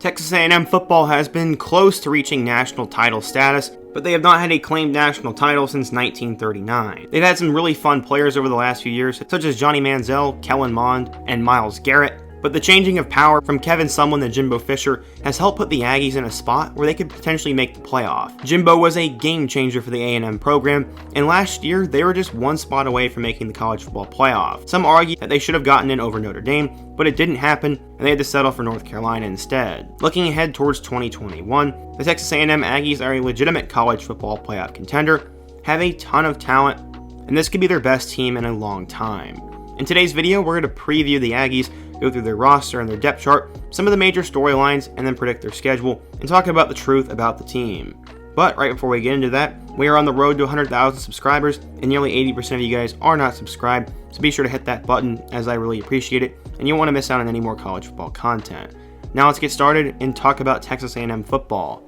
Texas A&M football has been close to reaching national title status, but they have not had a claimed national title since 1939. They've had some really fun players over the last few years, such as Johnny Manziel, Kellen Mond, and Myles Garrett, but the changing of power from Kevin Sumlin to Jimbo Fisher has helped put the Aggies in a spot where they could potentially make the playoff. Jimbo was a game changer for the A&M program, and last year they were just one spot away from making the college football playoff. Some argue that they should have gotten in over Notre Dame, but it didn't happen, and they had to settle for North Carolina instead. Looking ahead towards 2021, the Texas A&M Aggies are a legitimate college football playoff contender, have a ton of talent, and this could be their best team in a long time. In today's video, we're going to preview the Aggies, go through their roster and their depth chart, some of the major storylines, and then predict their schedule, and talk about the truth about the team. But right before we get into that, we are on the road to 100,000 subscribers, and nearly 80% of you guys are not subscribed, so be sure to hit that button, as I really appreciate it, and you don't want to miss out on any more college football content. Now let's get started and talk about Texas A&M football.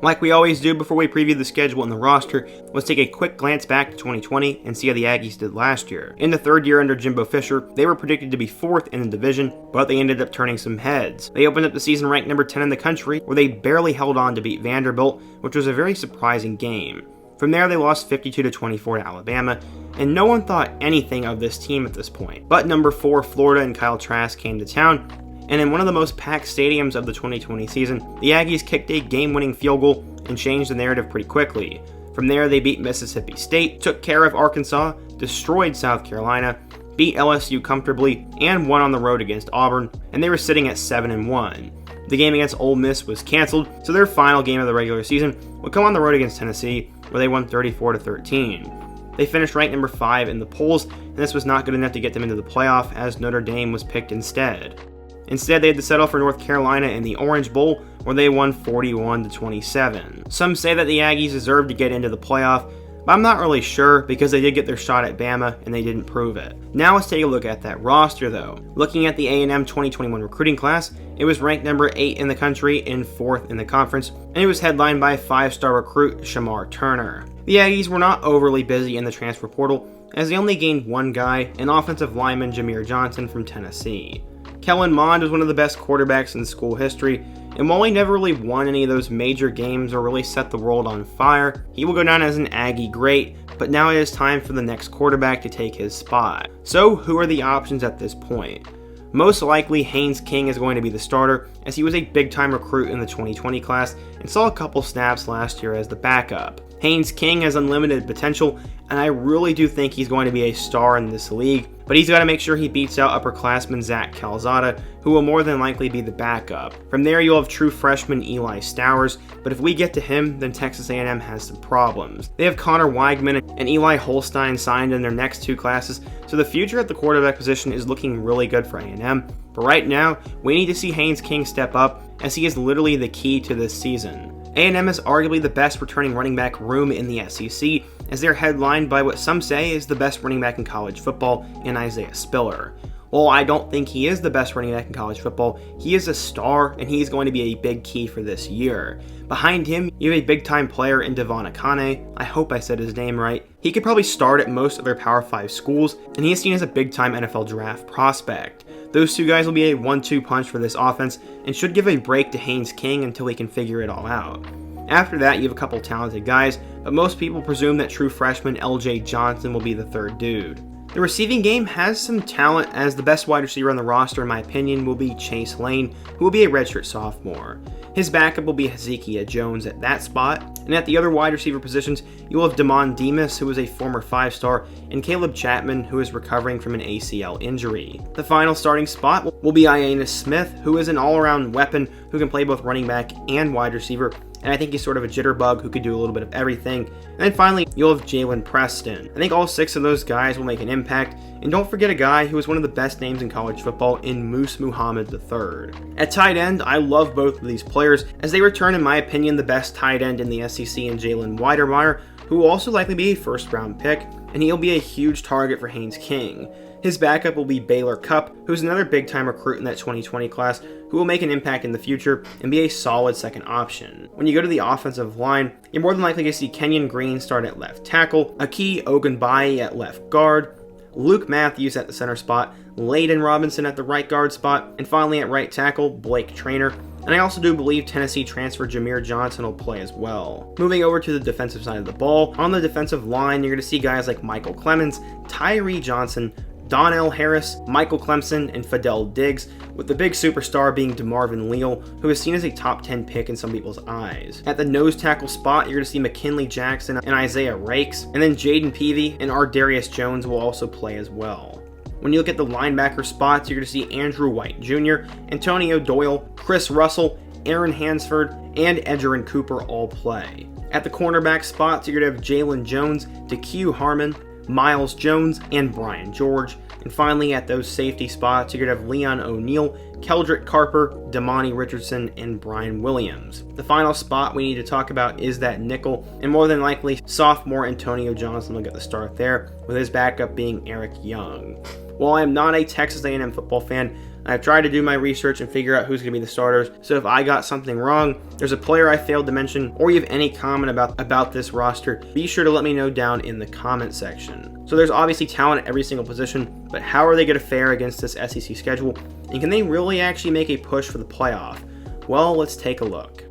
Like we always do before we preview the schedule and the roster, let's take a quick glance back to 2020 and see how the Aggies did last year. In the third year under Jimbo Fisher, they were predicted to be 4th in the division, but they ended up turning some heads. They opened up the season ranked number 10 in the country, where they barely held on to beat Vanderbilt, which was a very surprising game. From there, they lost 52-24 to Alabama, and no one thought anything of this team at this point. But number 4 Florida and Kyle Trask came to town, and in one of the most packed stadiums of the 2020 season, the Aggies kicked a game-winning field goal and changed the narrative pretty quickly. From there, they beat Mississippi State, took care of Arkansas, destroyed South Carolina, beat LSU comfortably, and won on the road against Auburn, and they were sitting at 7-1. The game against Ole Miss was canceled, so their final game of the regular season would come on the road against Tennessee, where they won 34-13. They finished ranked number 5 in the polls, and this was not good enough to get them into the playoff, as Notre Dame was picked instead. Instead, they had to settle for North Carolina in the Orange Bowl, where they won 41-27. Some say that the Aggies deserved to get into the playoff, but I'm not really sure because they did get their shot at Bama and they didn't prove it. Now let's take a look at that roster though. Looking at the A&M 2021 recruiting class, it was ranked number 8 in the country and 4th in the conference, and it was headlined by 5-star recruit Shamar Turner. The Aggies were not overly busy in the transfer portal, as they only gained one guy, an offensive lineman Jameer Johnson from Tennessee. Kellen Mond was one of the best quarterbacks in school history, and while he never really won any of those major games or really set the world on fire, he will go down as an Aggie great, but now it is time for the next quarterback to take his spot. So who are the options at this point? Most likely Haynes King is going to be the starter, as he was a big-time recruit in the 2020 class and saw a couple snaps last year as the backup. Haynes King has unlimited potential, and I really do think he's going to be a star in this league, but he's got to make sure he beats out upperclassman Zach Calzada, who will more than likely be the backup. From there, you'll have true freshman Eli Stowers, but if we get to him, then Texas A&M has some problems. They have Connor Weigman and Eli Holstein signed in their next 2 classes, so the future at the quarterback position is looking really good for A&M, but right now, we need to see Haynes King step up, as he is literally the key to this season. A&M is arguably the best returning running back room in the SEC, as they're headlined by what some say is the best running back in college football in Isaiah Spiller. While I don't think he is the best running back in college football, he is a star and he's going to be a big key for this year. Behind him, you have a big-time player in Devon Akane. I hope I said his name right. He could probably start at most of their Power 5 schools, and he is seen as a big-time NFL draft prospect. Those 2 guys will be a 1-2 punch for this offense and should give a break to Haynes King until he can figure it all out. After that, you have a couple talented guys, but most people presume that true freshman LJ Johnson will be the 3rd dude. The receiving game has some talent, as the best wide receiver on the roster in my opinion will be Chase Lane, who will be a redshirt sophomore. His backup will be Hezekiah Jones at that spot, and at the other wide receiver positions, you'll have Damon Demas, who is a former 5-star, and Caleb Chapman, who is recovering from an ACL injury. The final starting spot will be Ioannis Smith, who is an all-around weapon who can play both running back and wide receiver, and I think he's sort of a jitterbug who could do a little bit of everything. And then finally, you'll have Jalen Preston. I think all 6 of those guys will make an impact, and don't forget a guy who is one of the best names in college football in Moose Muhammad III. At tight end, I love both of these players, as they return, in my opinion, the best tight end in the SEC in Jalen Weidermeyer, who will also likely be a 1st-round pick, and he'll be a huge target for Haynes King. His backup will be Baylor Cupp, who's another big-time recruit in that 2020 class, who will make an impact in the future and be a solid second option. When you go to the offensive line, you're more than likely to see Kenyon Green start at left tackle, Aki Ogunbayi at left guard, Luke Matthews at the center spot, Layden Robinson at the right guard spot, and finally at right tackle, Blake Traynor, and I also do believe Tennessee transfer Jameer Johnson will play as well. Moving over to the defensive side of the ball, on the defensive line, you're going to see guys like Michael Clemens, Tyree Johnson, Donnell Harris, Michael Clemson, and Fidel Diggs, with the big superstar being DeMarvin Leal, who is seen as a top 10 pick in some people's eyes. At the nose tackle spot, you're going to see McKinley Jackson and Isaiah Rakes, and then Jaden Peavy and Ardarius Jones will also play as well. When you look at the linebacker spots, you're going to see Andrew White Jr., Antonio Doyle, Chris Russell, Aaron Hansford, and Edgerrin Cooper all play. At the cornerback spots, you're going to have Jalen Jones, DeQ Harmon, Miles Jones, and Brian George. And finally, at those safety spots, you're going to have Leon O'Neal, Keldrick Carper, Damani Richardson, and Brian Williams. The final spot we need to talk about is that nickel, and more than likely, sophomore Antonio Johnson will get the start there, with his backup being Eric Young. While I am not a Texas A&M football fan, I've tried to do my research and figure out who's going to be the starters, so if I got something wrong, there's a player I failed to mention, or you have any comment about this roster, be sure to let me know down in the comment section. So there's obviously talent at every single position, but how are they going to fare against this SEC schedule, and can they really actually make a push for the playoff? Well, let's take a look.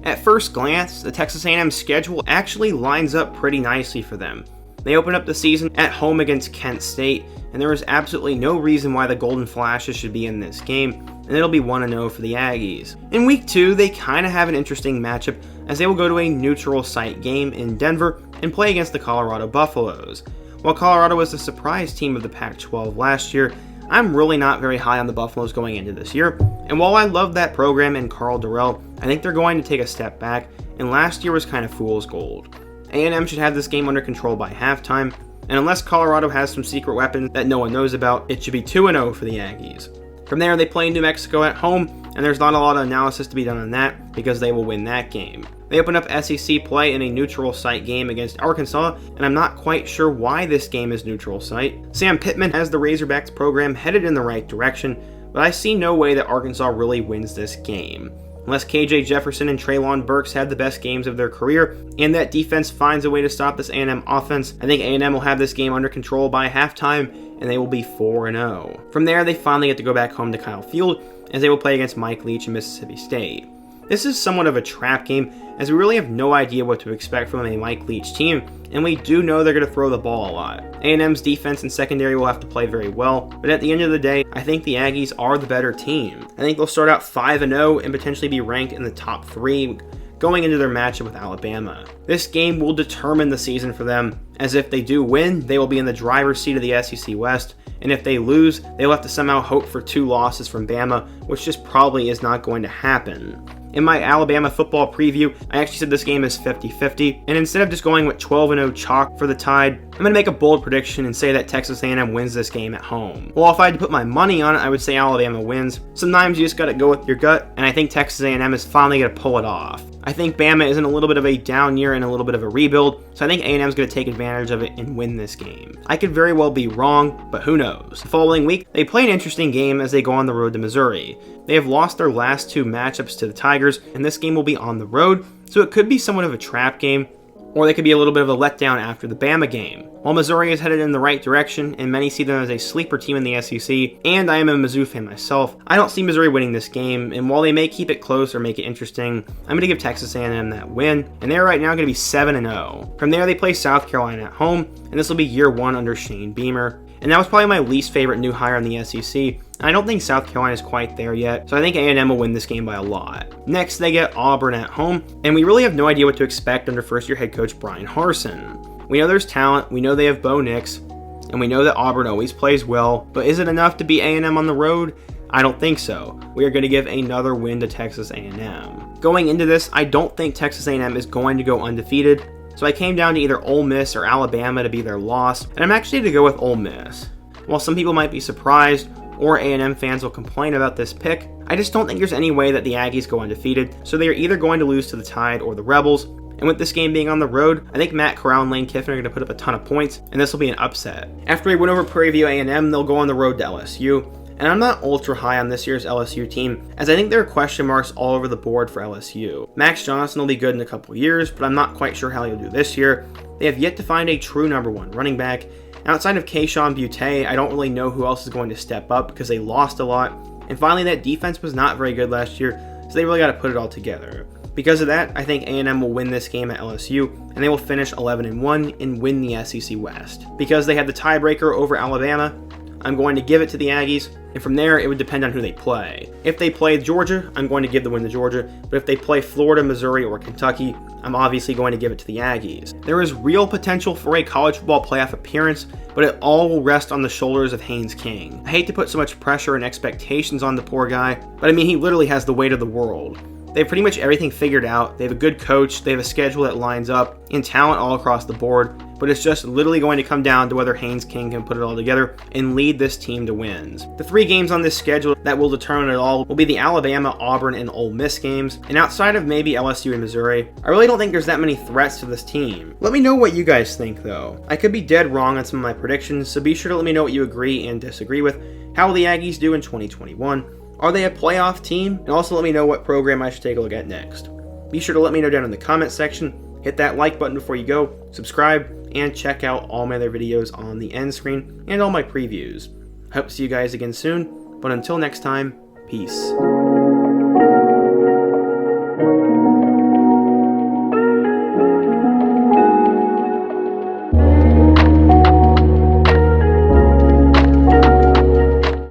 At first glance, the Texas A&M schedule actually lines up pretty nicely for them. They open up the season at home against Kent State, and there is absolutely no reason why the Golden Flashes should be in this game, and it'll be 1-0 for the Aggies. In week 2, they kind of have an interesting matchup, as they will go to a neutral site game in Denver and play against the Colorado Buffaloes. While Colorado was the surprise team of the Pac-12 last year, I'm really not very high on the Buffaloes going into this year, and while I love that program and Carl Durrell, I think they're going to take a step back, and last year was kind of fool's gold. A&M should have this game under control by halftime, and unless Colorado has some secret weapons that no one knows about, it should be 2-0 for the Aggies. From there, they play New Mexico at home, and there's not a lot of analysis to be done on that because they will win that game. They open up SEC play in a neutral site game against Arkansas, and I'm not quite sure why this game is neutral site. Sam Pittman has the Razorbacks program headed in the right direction, but I see no way that Arkansas really wins this game. Unless KJ Jefferson and Treylon Burks have the best games of their career, and that defense finds a way to stop this A&M offense, I think A&M will have this game under control by halftime, and they will be 4-0. From there, they finally get to go back home to Kyle Field, as they will play against Mike Leach and Mississippi State. This is somewhat of a trap game, as we really have no idea what to expect from a Mike Leach team, and we do know they're going to throw the ball a lot. A&M's defense and secondary will have to play very well, but at the end of the day, I think the Aggies are the better team. I think they'll start out 5-0 and potentially be ranked in the top 3 going into their matchup with Alabama. This game will determine the season for them, as if they do win, they will be in the driver's seat of the SEC West, and if they lose, they'll have to somehow hope for 2 losses from Bama, which just probably is not going to happen. In my Alabama football preview, I actually said this game is 50-50, and instead of just going with 12-0 chalk for the Tide, I'm going to make a bold prediction and say that Texas A&M wins this game at home. Well, if I had to put my money on it, I would say Alabama wins. Sometimes you just got to go with your gut, and I think Texas A&M is finally going to pull it off. I think Bama is in a little bit of a down year and a little bit of a rebuild, so I think A&M is going to take advantage of it and win this game. I could very well be wrong, but who knows. The following week, they play an interesting game as they go on the road to Missouri. They have lost their last 2 matchups to the Tigers, and this game will be on the road, so it could be somewhat of a trap game, or they could be a little bit of a letdown after the Bama game. While Missouri is headed in the right direction, and many see them as a sleeper team in the SEC, and I am a Mizzou fan myself, I don't see Missouri winning this game, and while they may keep it close or make it interesting, I'm going to give Texas A&M that win, and they're right now going to be 7-0. From there, they play South Carolina at home, and this will be year 1 under Shane Beamer. And that was probably my least favorite new hire in the SEC, and I don't think South Carolina is quite there yet, so I think A&M will win this game by a lot. Next, they get Auburn at home, and we really have no idea what to expect under first-year head coach Brian Harsin. We know there's talent, we know they have Bo Nix, and we know that Auburn always plays well, but is it enough to beat A&M on the road? I don't think so. We are going to give another win to Texas A&M. Going into this, I don't think Texas A&M is going to go undefeated, so I came down to either Ole Miss or Alabama to be their loss, and I'm actually to go with Ole Miss. While some people might be surprised, or A&M fans will complain about this pick, I just don't think there's any way that the Aggies go undefeated, so they are either going to lose to the Tide or the Rebels, and with this game being on the road, I think Matt Corral and Lane Kiffin are going to put up a ton of points, and this will be an upset. After we win over Prairie View A&M, they'll go on the road to LSU, and I'm not ultra high on this year's LSU team, as I think there are question marks all over the board for LSU. Max Johnson will be good in a couple years, but I'm not quite sure how he'll do this year. They have yet to find a true number 1 running back. Outside of Kayshon Boutte, I don't really know who else is going to step up because they lost a lot. And finally, that defense was not very good last year, so they really got to put it all together. Because of that, I think A&M will win this game at LSU, and they will finish 11-1 and win the SEC West. Because they had the tiebreaker over Alabama, I'm going to give it to the Aggies, and from there, it would depend on who they play. If they play Georgia, I'm going to give the win to Georgia, but if they play Florida, Missouri, or Kentucky, I'm obviously going to give it to the Aggies. There is real potential for a college football playoff appearance, but it all will rest on the shoulders of Haynes King. I hate to put so much pressure and expectations on the poor guy, but I mean, he literally has the weight of the world. They have pretty much everything figured out, they have a good coach, they have a schedule that lines up, and talent all across the board, but it's just literally going to come down to whether Haynes King can put it all together and lead this team to wins. The 3 games on this schedule that will determine it all will be the Alabama, Auburn, and Ole Miss games, and outside of maybe LSU and Missouri, I really don't think there's that many threats to this team. Let me know what you guys think though. I could be dead wrong on some of my predictions, so be sure to let me know what you agree and disagree with. How will the Aggies do in 2021? Are they a playoff team? And also let me know what program I should take a look at next. Be sure to let me know down in the comment section. Hit that like button before you go, subscribe, and check out all my other videos on the end screen and all my previews. I hope to see you guys again soon, but until next time, peace.